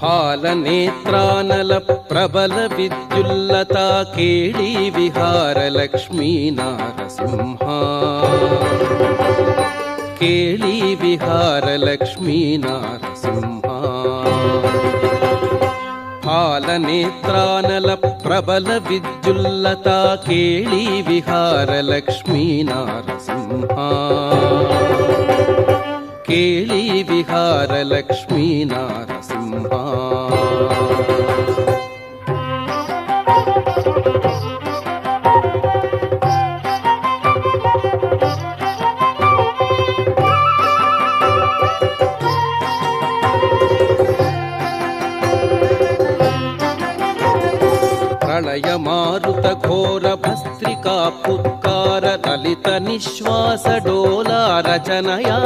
फालनेत्रानल प्रबल विद्युल्लता केळी विहार लक्ष्मी नारसिंहा केळी विहार लक्ष्मी नारसिंहा फालनेत्रानल प्रबल विद्युल्लता केळी विहार लक्ष्मी नारसिंहा केळी विहार लक्ष्मी नारसिंहा प्रलय मारुत घोर भस्त्रिका फुत्कार ललित निश्वास डोला रचनया